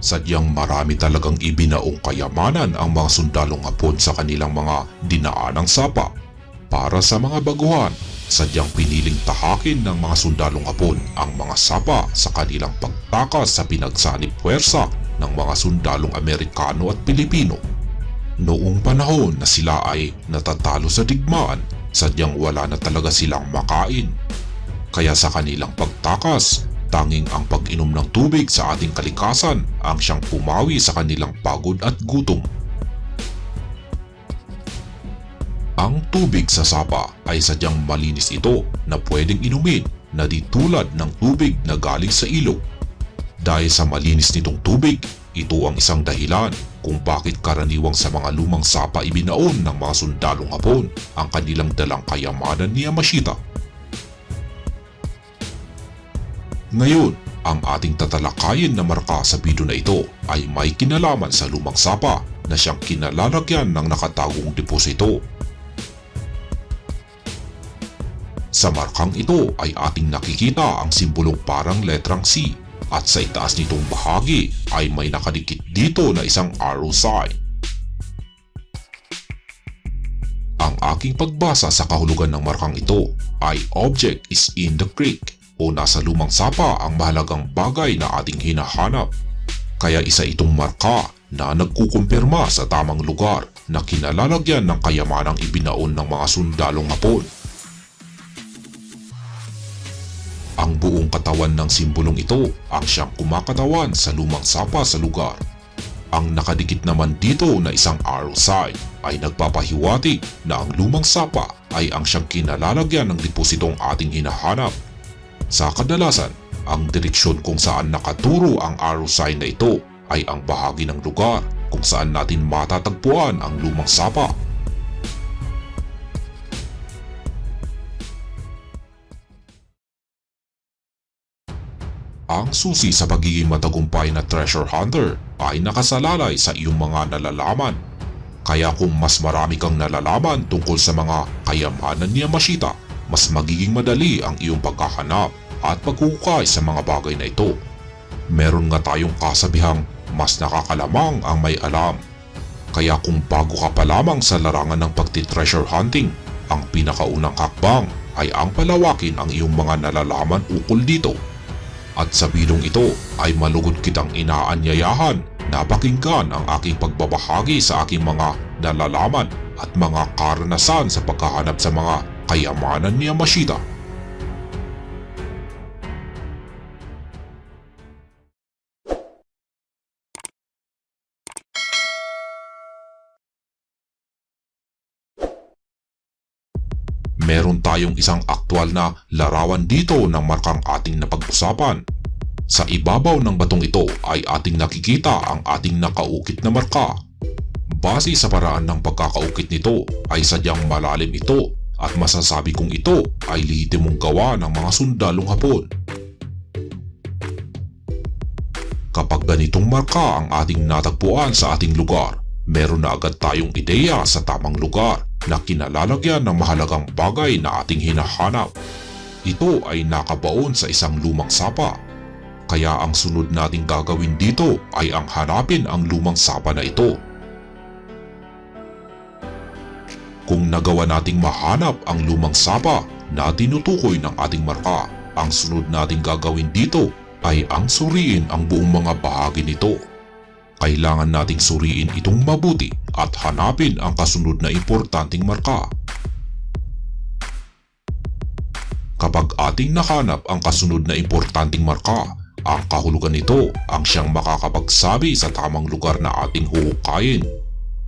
Sadyang marami talagang ibinaong kayamanan ang mga sundalong Hapon sa kanilang mga dinaanang sapa. Para sa mga baguhan, sadyang piniling tahakin ng mga sundalong Hapon ang mga sapa sa kanilang pagtakas sa pinagsanib puwersa ng mga sundalong Amerikano at Pilipino. Noong panahon na sila ay natatalo sa digmaan, sadyang wala na talaga silang makain. Kaya sa kanilang pagtakas, tanging ang pag-inom ng tubig sa ating kalikasan ang siyang pumawi sa kanilang pagod at gutom. Ang tubig sa sapa ay sadyang malinis ito na pwedeng inumin na di tulad ng tubig na galing sa ilog. Dahil sa malinis nitong tubig, ito ang isang dahilan kung bakit karaniwang sa mga lumang sapa ibinaon ng mga sundalong Hapon ang kanilang dalang kayamanan ni Yamashita. Ngayon, ang ating tatalakayin na marka sa video na ito ay may kinalaman sa lumang sapa na siyang kinalalagyan ng nakatagong deposito. Sa markang ito ay ating nakikita ang simbolong parang letrang C at sa itaas nitong bahagi ay may nakadikit dito na isang arrow sign. Ang aking pagbasa sa kahulugan ng markang ito ay object is in the creek o nasa lumang sapa ang mahalagang bagay na ating hinahanap. Kaya isa itong marka na nagkukumpirma sa tamang lugar na kinalalagyan ng kayamanang ibinaon ng mga sundalong Hapon. Ang buong katawan ng simbolong ito ang siyang kumakatawan sa lumang sapa sa lugar. Ang nakadikit naman dito na isang arrow sign ay nagpapahiwatig na ang lumang sapa ay ang siyang kinalalagyan ng depositong ating hinahanap. Sa kadalasan, ang direksyon kung saan nakaturo ang arrow sign na ito ay ang bahagi ng lugar kung saan natin matatagpuan ang lumang sapa. Ang susi sa pagiging matagumpay na treasure hunter ay nakasalalay sa iyong mga nalalaman. Kaya kung mas marami kang nalalaman tungkol sa mga kayamanan ni Yamashita, mas magiging madali ang iyong paghahanap at paghuhukay sa mga bagay na ito. Meron nga tayong kasabihang mas nakakalamang ang may alam. Kaya kung bago ka pa lamang sa larangan ng pagti-treasure hunting, ang pinakaunang hakbang ay ang palawakin ang iyong mga nalalaman ukol dito. At sa bilong ito ay malugod kitang inaanyayahan na pakinggan ang aking pagbabahagi sa aking mga nalalaman at mga karanasan sa paghahanap sa mga kayamanan ni Yamashita. Meron tayong isang aktwal na larawan dito ng markang ating napag-usapan. Sa ibabaw ng batong ito ay ating nakikita ang ating nakaukit na marka. Base sa paraan ng pagkakaukit nito ay sadyang malalim ito at masasabi kong ito ay lehitimong gawa ng mga sundalong Hapon. Kapag ganitong marka ang ating natagpuan sa ating lugar, meron na agad tayong ideya sa tamang lugar na kinalalagyan ng mahalagang bagay na ating hinahanap. Ito ay nakabaon sa isang lumang sapa. Kaya ang sunod nating gagawin dito ay ang hanapin ang lumang sapa na ito. Kung nagawa nating mahanap ang lumang sapa na tinutukoy ng ating marka, ang sunod nating gagawin dito ay ang suriin ang buong mga bahagi nito. Kailangan nating suriin itong mabuti at hanapin ang kasunod na importanteng marka. Kapag ating nahanap ang kasunod na importanteng marka, ang kahulugan nito ang siyang makakapagsabi sa tamang lugar na ating huhukayin.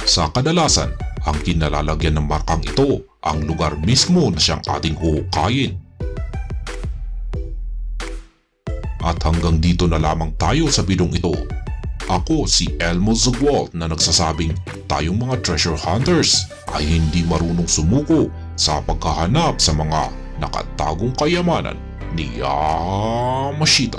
Sa kadalasan, ang kinalalagyan ng markang ito ang lugar mismo na siyang ating huhukayin. At hanggang dito na lamang tayo sa bidong ito. Ako si Elmo Zugwalt na nagsasabing tayong mga treasure hunters ay hindi marunong sumuko sa paghahanap sa mga nakatagong kayamanan ni Yamashita.